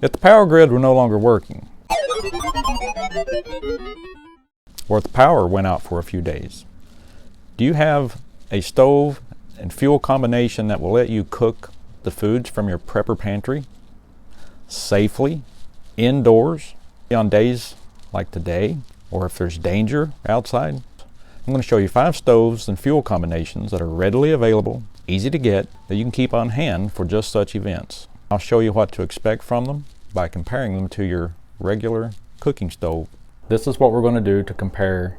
If the power grid were no longer working, or if the power went out for a few days, do you have a stove and fuel combination that will let you cook the foods from your prepper pantry safely, indoors, on days like today, or if there's danger outside? I'm going to show you 5 stoves and fuel combinations that are readily available, easy to get, that you can keep on hand for just such events. I'll show you what to expect from them by comparing them to your regular cooking stove. This is what we're going to do to compare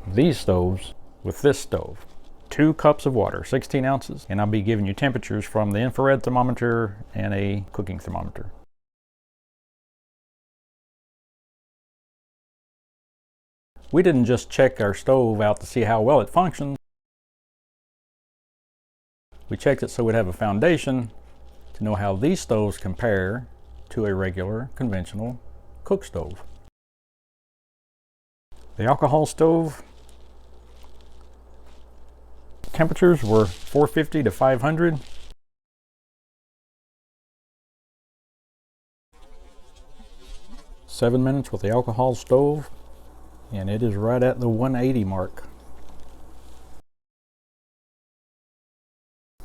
these stoves with this stove. 2 cups of water, 16 ounces, and I'll be giving you temperatures from the infrared thermometer and a cooking thermometer. We didn't just check our stove out to see how well it functions. We checked it so we'd have a foundation to know how these stoves compare to a regular conventional cook stove. The alcohol stove temperatures were 450 to 500. Seven minutes with the alcohol stove, and it is right at the 180 mark.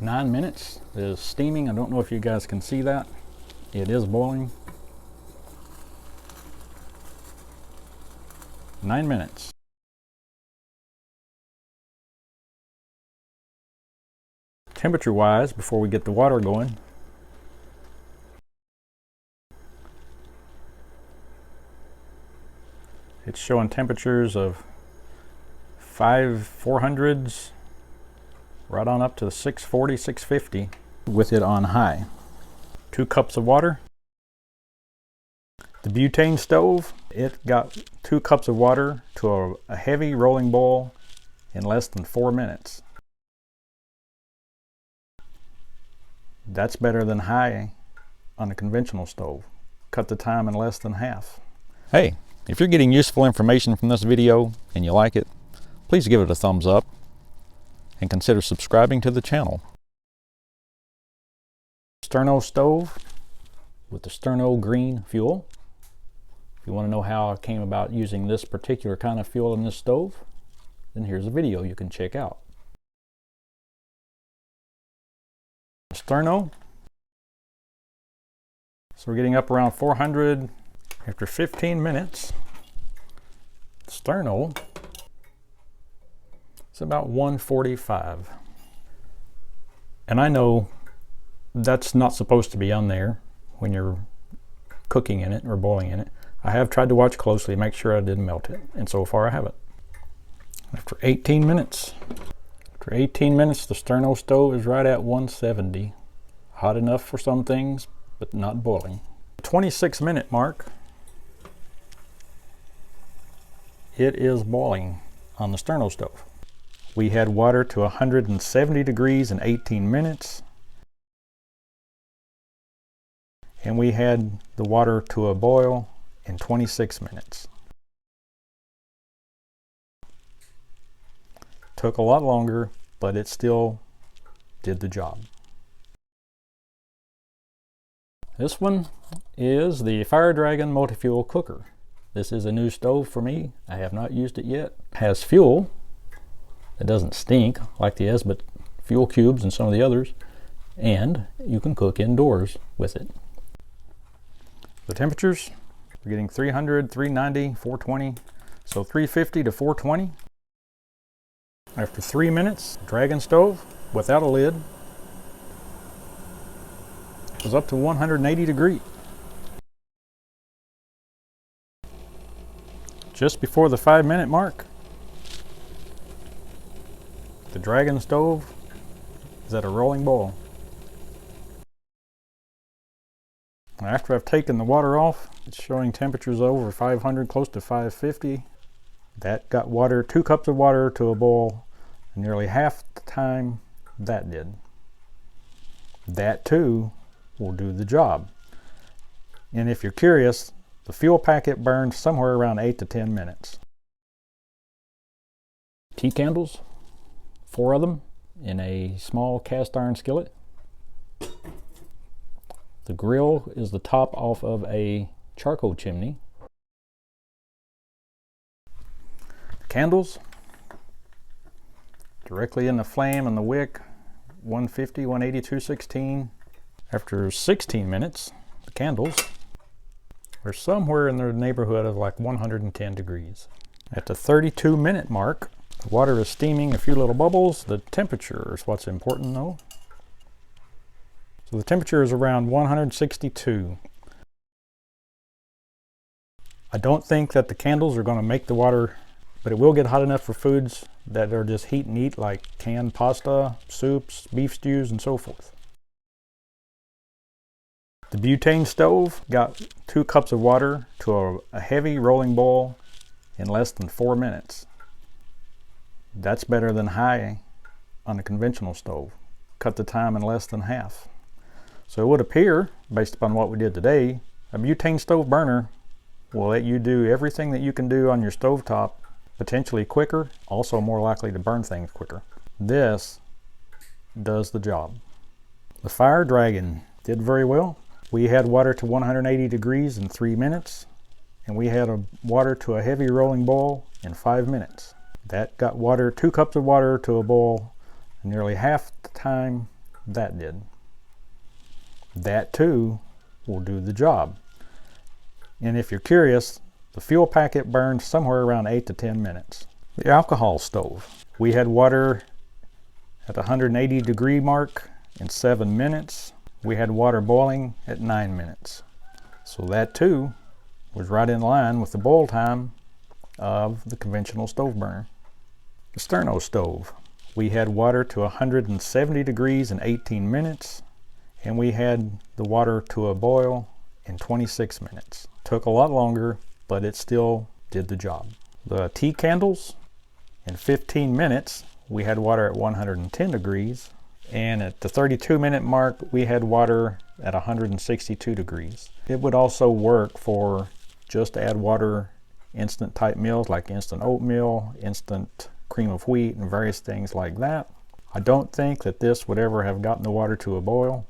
9 minutes is steaming. I don't know if you guys can see that. It is boiling. 9 minutes. Temperature wise, before we get the water going, it's showing temperatures of 400s right on up to 640, 650 with it on high. 2 cups of water. The butane stove, it got 2 cups of water to a heavy rolling boil in less than 4 minutes. That's better than high on a conventional stove. Cut the time in less than half. Hey, if you're getting useful information from this video and you like it, please give it a thumbs up and consider subscribing to the channel. Sterno stove with the Sterno green fuel. If you want to know how I came about using this particular kind of fuel in this stove, then here's a video you can check out. Sterno. So we're getting up around 400 after 15 minutes. Sterno, it's about 145. And I know that's not supposed to be on there when you're cooking in it or boiling in it. I have tried to watch closely, make sure I didn't melt it, and so far I haven't. After 18 minutes, the Sterno stove is right at 170. Hot enough for some things, but not boiling. 26-minute mark, it is boiling on the Sterno stove. We had water to 170 degrees in 18 minutes. And we had the water to a boil in 26 minutes. Took a lot longer, but it still did the job. This one is the Fire Dragon multi-fuel cooker. This is a new stove for me. I have not used it yet. It has fuel. It doesn't stink like the Esbit fuel cubes and some of the others. And you can cook indoors with it. The temperatures, we're getting 300, 390, 420, so 350 to 420. After 3 minutes, Dragon stove without a lid was up to 180 degrees. Just before the 5-minute mark, the Dragon stove is at a rolling boil. After I've taken the water off, it's showing temperatures over 500, close to 550. That got water, 2 cups of water to a boil, nearly half the time that did. That too will do the job. And if you're curious, the fuel packet burned somewhere around 8 to 10 minutes. Tea candles, 4 of them in a small cast iron skillet. The grill is the top off of a charcoal chimney. The candles directly in the flame and the wick, 150, 180, 216. After 16 minutes, the candles are somewhere in the neighborhood of like 110 degrees. At the 32-minute mark, the water is steaming, a few little bubbles. The temperature is what's important though. So the temperature is around 162. I don't think that the candles are going to make the water, but it will get hot enough for foods that are just heat and eat, like canned pasta, soups, beef stews, and so forth. The butane stove got 2 cups of water to a heavy rolling boil in less than 4 minutes. That's better than high on a conventional stove. Cut the time in less than half. So it would appear, based upon what we did today, a butane stove burner will let you do everything that you can do on your stovetop, potentially quicker, also more likely to burn things quicker. This does the job. The Fire Dragon did very well. We had water to 180 degrees in 3 minutes, and we had water to a heavy rolling boil in 5 minutes. That got 2 cups of water to a boil nearly half the time that did. That too will do the job. And if you're curious, the fuel packet burned somewhere around 8 to 10 minutes. The alcohol stove, we had water at the 180 degree mark in 7 minutes. We had water boiling at 9 minutes. So that too was right in line with the boil time of the conventional stove burner. The Sterno stove, we had water to 170 degrees in 18 minutes, and we had the water to a boil in 26 minutes. Took a lot longer, but it still did the job. The tea candles, in 15 minutes, we had water at 110 degrees, and at the 32-minute mark, we had water at 162 degrees. It would also work for just add water instant type meals like instant oatmeal, instant cream of wheat, and various things like that. I don't think that this would ever have gotten the water to a boil,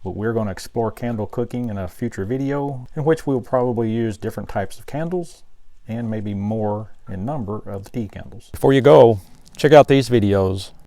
but we're going to explore candle cooking in a future video in which we'll probably use different types of candles and maybe more in number of the tea candles. Before you go, check out these videos